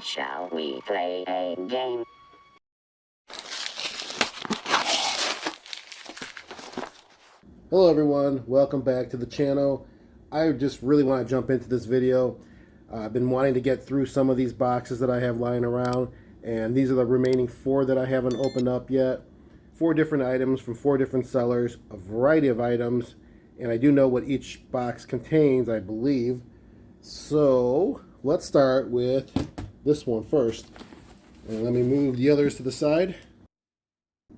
Shall we play a game? Hello everyone, welcome back to the channel. I just really want to jump into this video. I've been wanting to get through some of these boxes that I have lying around, and these are the remaining 4 that I haven't opened up yet. 4 different items from 4 different sellers, a variety of items, and I do know what each box contains, I believe. So let's start with this one first, and let me move the others to the side.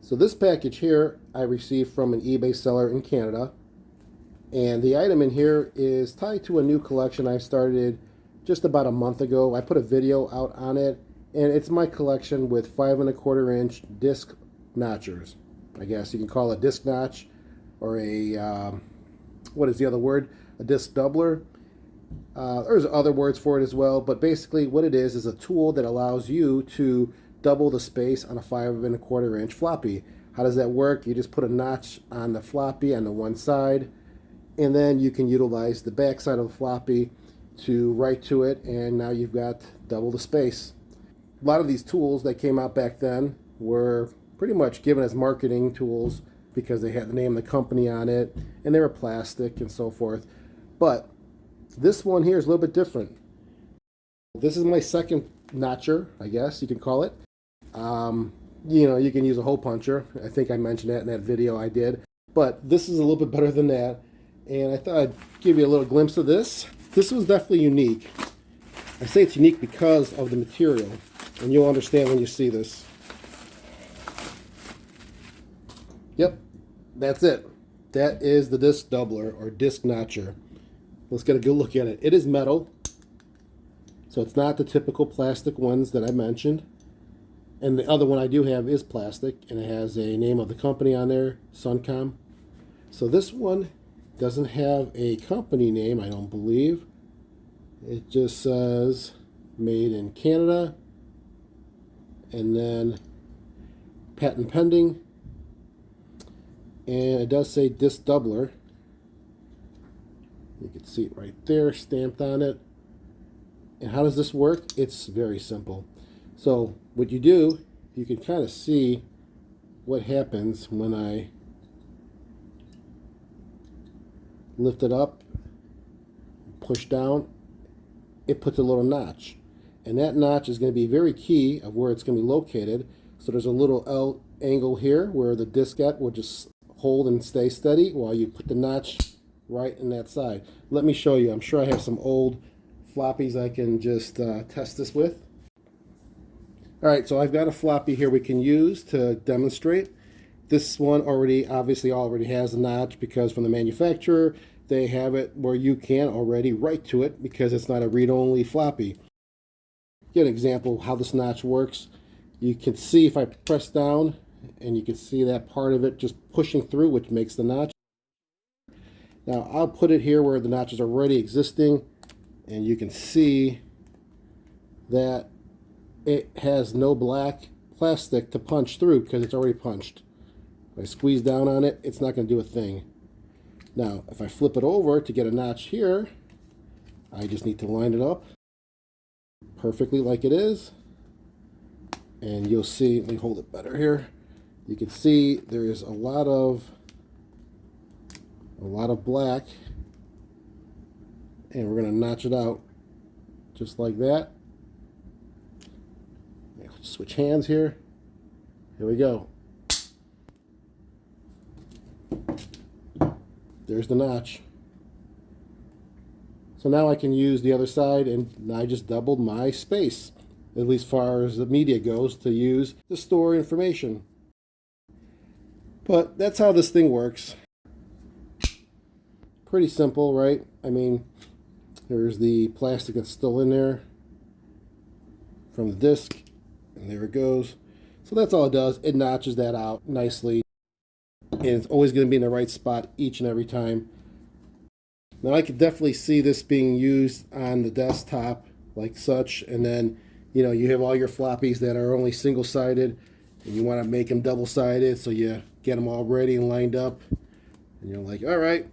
So this package here I received from an eBay seller in Canada, and the item in here is tied to a new collection I started just about a month ago. I put a video out on it, and it's my collection with 5 1/4 inch disc notchers. I guess you can call it a disc notch, or a what is the other word? A disc doubler. There's other words for it as well, but basically what it is a tool that allows you to double the space on a 5 1/4 inch floppy. How does that work? You just put a notch on the floppy on the one side, and then you can utilize the back side of the floppy to write to it, and now you've got double the space. A lot of these tools that came out back then were pretty much given as marketing tools because they had the name of the company on it, and they were plastic and so forth. But this one here is a little bit different. This is my second notcher, I guess you can call it. You know, you can use a hole puncher. I think I mentioned that in that video I did. But this is a little bit better than that, and I thought I'd give you a little glimpse of this. This was definitely unique. I say it's unique because of the material, and you'll understand when you see this. Yep, that's it. That is the disc doubler or disc notcher. Let's get a good look at it. It is metal, so it's not the typical plastic ones that I mentioned. And the other one I do have is plastic, and it has a name of the company on there, Suncom. So this one doesn't have a company name, I don't believe. It just says made in Canada, and then patent pending, and it does say disc doubler. You can see it right there stamped on it. And how does this work? It's very simple. So what you do, you can kind of see what happens when I lift it up, push down, it puts a little notch. And that notch is going to be very key of where it's going to be located. So there's a little L angle here where the diskette will just hold and stay steady while you put the notch right in that side. Let me show you. I'm sure I have some old floppies I can just test this with. Alright, so I've got a floppy here we can use to demonstrate. This one obviously already has a notch because from the manufacturer they have it where you can already write to it because it's not a read-only floppy. Get an example of how this notch works. You can see if I press down, and you can see that part of it just pushing through, which makes the notch. Now I'll put it here where the notch is already existing, and you can see that it has no black plastic to punch through because it's already punched. If I squeeze down on it, it's not going to do a thing. Now if I flip it over to get a notch here, I just need to line it up perfectly like it is, and you'll see, let me hold it better here. You can see there is a lot of black, and we're going to notch it out just like that. Switch hands here. Here we go. There's the notch. So now I can use the other side, and I just doubled my space, at least as far as the media goes, to use to store information. But that's how this thing works. Pretty simple, right? I mean, there's the plastic that's still in there from the disc, and there it goes. So that's all it does. It notches that out nicely, and it's always going to be in the right spot each and every time. Now I could definitely see this being used on the desktop like such, and then you have all your floppies that are only single-sided, and you want to make them double-sided, so you get them all ready and lined up, and you're like, all right,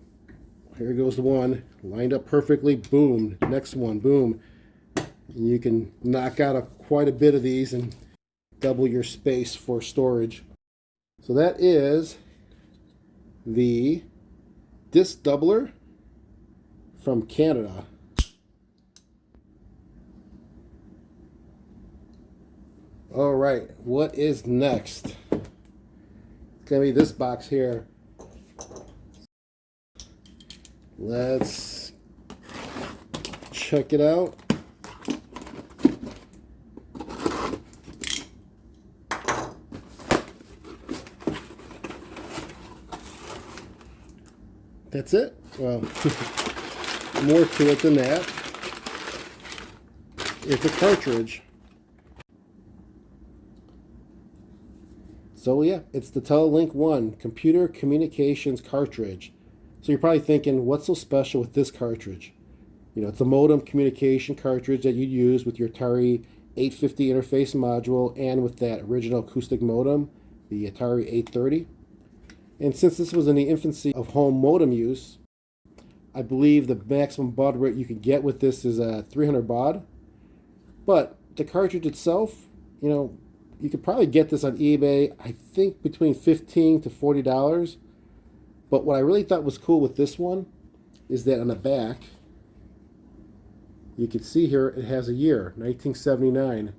here goes the one, lined up perfectly, boom, next one, boom. And you can knock out quite a bit of these and double your space for storage. So that is the disc doubler from Canada. All right, what is next? It's gonna be this box here. Let's check it out. That's it? Well, more to it than that. It's a cartridge. So yeah, it's the Telelink 1 computer communications cartridge. So you're probably thinking, what's so special with this cartridge? You know, it's a modem communication cartridge that you'd use with your Atari 850 interface module and with that original acoustic modem, the Atari 830. And since this was in the infancy of home modem use, I believe the maximum baud rate you can get with this is 300 baud. But the cartridge itself, you know, you could probably get this on eBay, I think between $15 to $40. But what I really thought was cool with this one is that on the back, you can see here it has a year, 1979.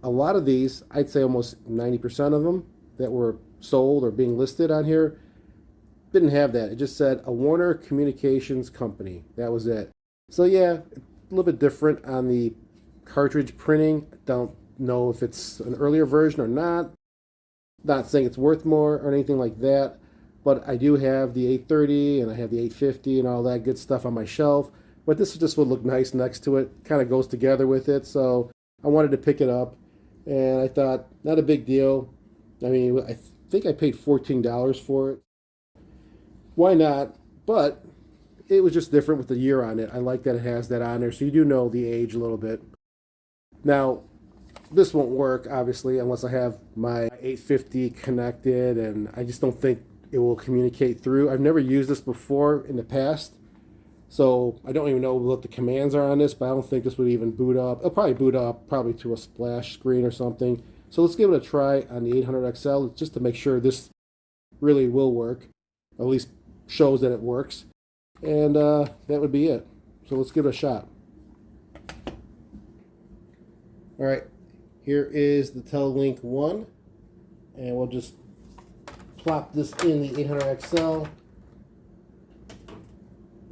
A lot of these, I'd say almost 90% of them that were sold or being listed on here, didn't have that. It just said a Warner Communications Company. That was it. So yeah, a little bit different on the cartridge printing. Don't know if it's an earlier version or not. Not saying it's worth more or anything like that, but I do have the 830 and I have the 850 and all that good stuff on my shelf. But this just would look nice next to it. Kind of goes together with it, so I wanted to pick it up, and I thought, not a big deal. I mean, I think I paid $14 for it. Why not? But it was just different with the year on it. I like that it has that on there, so you do know the age a little bit. Now, this won't work, obviously, unless I have my 850 connected, and I just don't think it will communicate through. I've never used this before in the past, so I don't even know what the commands are on this, but I don't think this would even boot up. It'll probably boot up probably to a splash screen or something. So let's give it a try on the 800XL just to make sure this really will work, at least shows that it works. And that would be it. So let's give it a shot. All right, here is the Telelink 1, and we'll just plop this in the 800XL,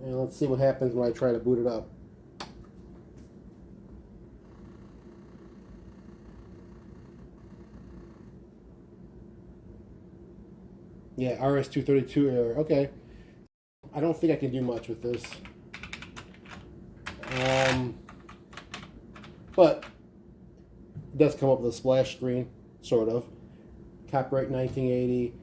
and let's see what happens when I try to boot it up. Yeah, RS-232 error. Okay. I don't think I can do much with this. But it does come up with a splash screen, sort of. Copyright 1980.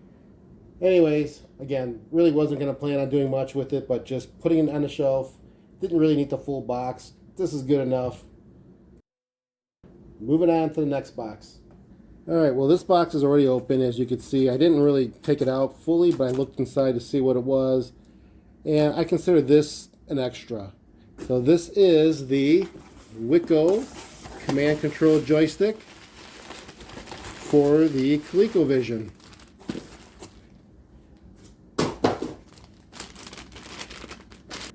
Anyways, again, really wasn't going to plan on doing much with it, but just putting it on the shelf. Didn't really need the full box. This is good enough. Moving on to the next box. Alright, well this box is already open, as you can see. I didn't really take it out fully, but I looked inside to see what it was. And I consider this an extra. So this is the Wico command control joystick for the ColecoVision.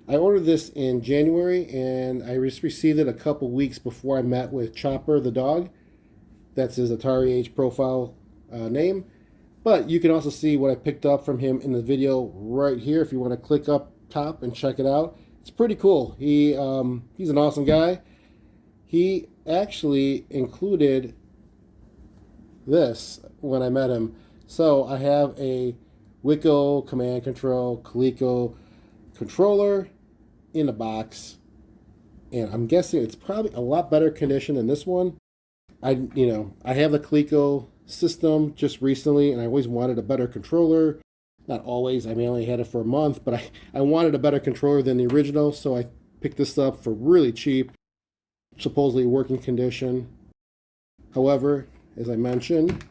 I ordered this in January, and I received it a couple weeks before I met with Chopper the dog. That's his Atari Age profile name. But you can also see what I picked up from him in the video right here if you want to click up top and check it out. It's pretty cool. He's an awesome guy. He actually included this when I met him. So I have a Wico command control Coleco controller in a box, and I'm guessing it's probably a lot better condition than this one. I have the Coleco system just recently, and I always wanted a better controller. Not always, I mean, I only had it for a month, but I wanted a better controller than the original, so I picked this up for really cheap, supposedly working condition. However, as I mentioned,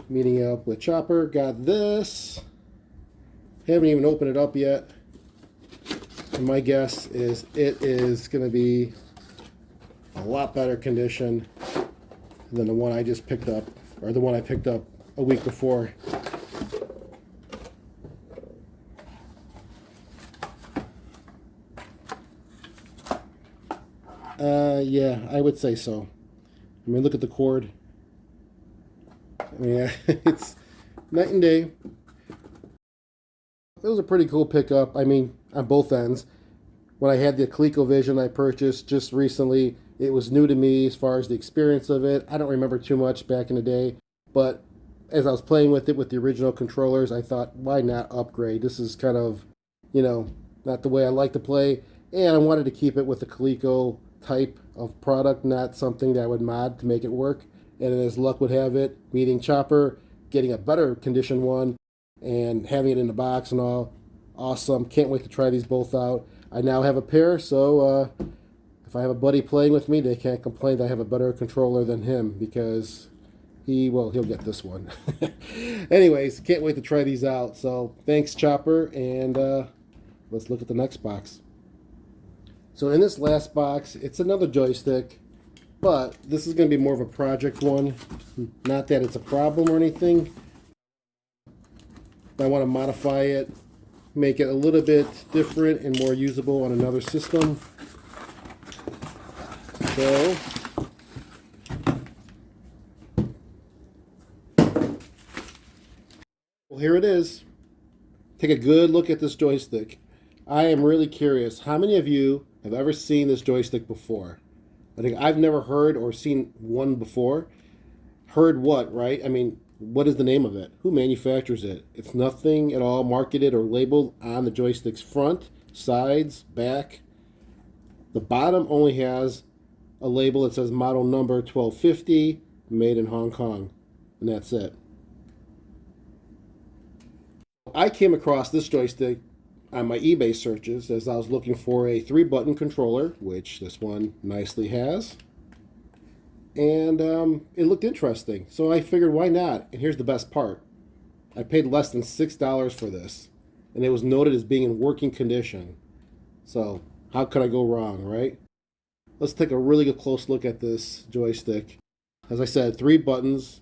meeting up with Chopper, got this. Haven't even opened it up yet. And my guess is it is going to be a lot better condition than the one I just picked up, or the one I picked up a week before. Yeah, I would say so. I mean, look at the cord. I mean, it's night and day. It was a pretty cool pickup. I mean, on both ends. When I had the ColecoVision I purchased just recently, it was new to me as far as the experience of it. I don't remember too much back in the day, but as I was playing with it with the original controllers, I thought, why not upgrade? This is kind of, you know, not the way I like to play, and I wanted to keep it with the Coleco type of product, not something that I would mod to make it work. And as luck would have it, meeting Chopper, getting a better condition one, and having it in the box and all, awesome. Can't wait to try these both out. I now have a pair, so if I have a buddy playing with me, they can't complain that I have a better controller than him, because he'll get this one. Anyways, can't wait to try these out. So thanks, Chopper, and let's look at the next box. So in this last box, it's another joystick, but this is going to be more of a project one. Not that it's a problem or anything. I want to modify it, make it a little bit different and more usable on another system. So well, here it is. Take a good look at this joystick. I am really curious, how many of you have ever seen this joystick before? I think I've never heard or seen one before. Heard what, right? I mean, what is the name of it? Who manufactures it? It's nothing at all marketed or labeled on the joystick's front, sides, back. The bottom only has a label that says model number 1250, made in Hong Kong, and that's it. I came across this joystick on my eBay searches as I was looking for a 3-button controller, which this one nicely has. And it looked interesting, so I figured, why not? And here's the best part. I paid less than $6 for this, and it was noted as being in working condition. So how could I go wrong, right? Let's take a really good close look at this joystick. As I said, 3 buttons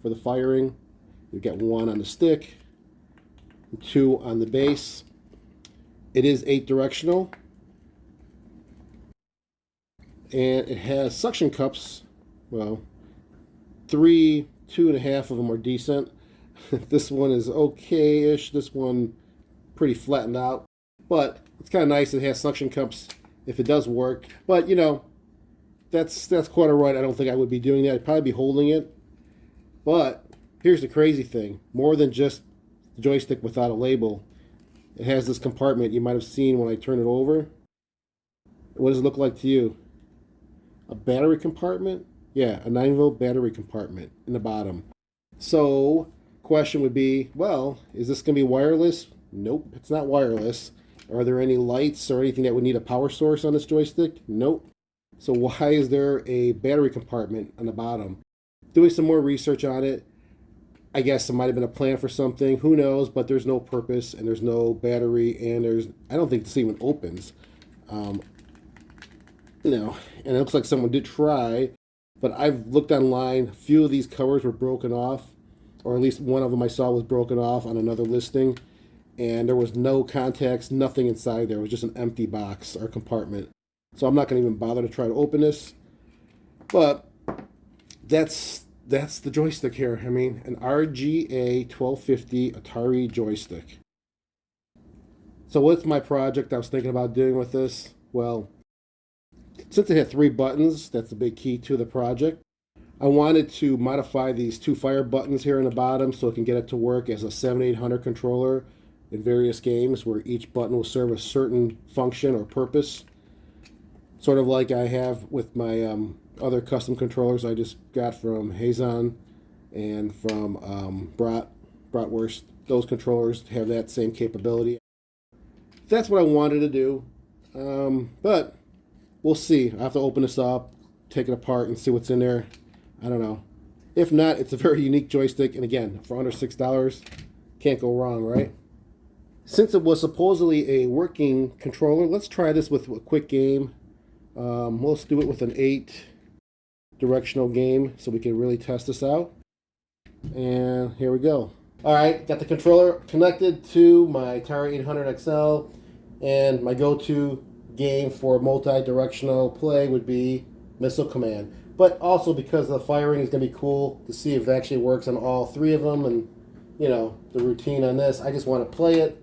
for the firing. You get 1 on the stick, 2 on the base. It is 8-directional, and it has suction cups. Well, 2.5 of them are decent. This one is okay-ish. This one pretty flattened out, but it's kind of nice. It has suction cups if it does work. But you know, that's quite alright. I don't think I would be doing that. I'd probably be holding it. But here's the crazy thing: more than just the joystick without a label. It has this compartment you might have seen when I turn it over. What does it look like to you? A battery compartment? Yeah, a 9-volt battery compartment in the bottom. So, question would be, well, is this going to be wireless? Nope, it's not wireless. Are there any lights or anything that would need a power source on this joystick? Nope. So why is there a battery compartment on the bottom? Doing some more research on it, I guess it might have been a plan for something. Who knows? But there's no purpose, and there's no battery, and I don't think this even opens. You know, and it looks like someone did try, but I've looked online. A few of these covers were broken off, or at least one of them I saw was broken off on another listing, and there was no contacts, nothing inside there. It was just an empty box or compartment. So I'm not going to even bother to try to open this. But that's the joystick here. I mean, an RGA 1250 Atari joystick. So what's my project I was thinking about doing with this? Well, since it had 3 buttons, that's the big key to the project. I wanted to modify these 2 fire buttons here in the bottom so it can get it to work as a 7800 controller in various games where each button will serve a certain function or purpose. Sort of like I have with my other custom controllers I just got from Hazon and from Bratwurst. Those controllers have that same capability. That's what I wanted to do, but we'll see. I have to open this up, take it apart, and see what's in there. I don't know. If not, it's a very unique joystick, and again, for under $6, can't go wrong, right? Since it was supposedly a working controller, let's try this with a quick game. Let's do it with an 8 directional game so we can really test this out. And here we go. Alright, got the controller connected to my Atari 800 XL, and my go-to game for multi-directional play would be Missile Command. But also because the firing is going to be cool to see if it actually works on all 3 of them, and you know, the routine on this. I just want to play it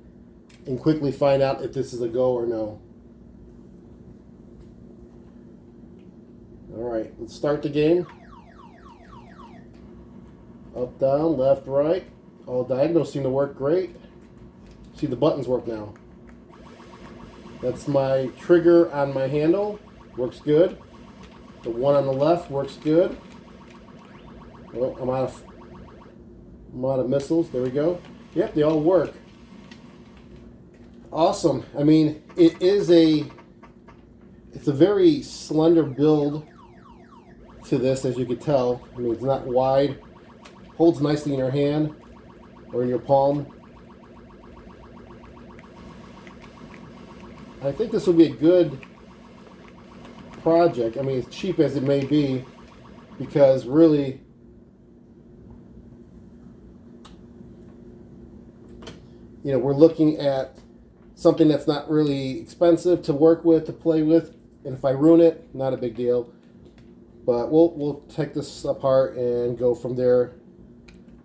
and quickly find out if this is a go or no. Alright, let's start the game. Up, down, left, right. All diagonals seem to work great. See, the buttons work now. That's my trigger on my handle. Works good. The one on the left works good. Oh, I'm out of missiles. There we go. Yep, they all work. Awesome. I mean, it's a very slender build to this, as you can tell. I mean, it's not wide. Holds nicely in your hand or in your palm. I think this will be a good project. I mean, as cheap as it may be, because really, you know, we're looking at something that's not really expensive to work with, to play with, and if I ruin it, not a big deal. But we'll take this apart and go from there.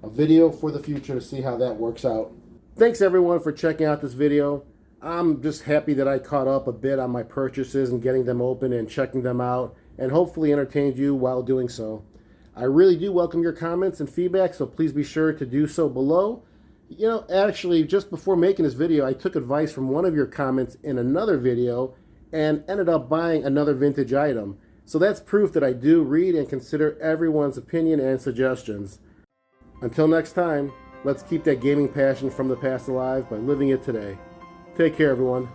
A video for the future to see how that works out. Thanks everyone for checking out this video. I'm just happy that I caught up a bit on my purchases and getting them open and checking them out, and hopefully entertained you while doing so. I really do welcome your comments and feedback, so please be sure to do so below. You know, actually, just before making this video, I took advice from one of your comments in another video and ended up buying another vintage item. So that's proof that I do read and consider everyone's opinion and suggestions. Until next time, let's keep that gaming passion from the past alive by living it today. Take care, everyone.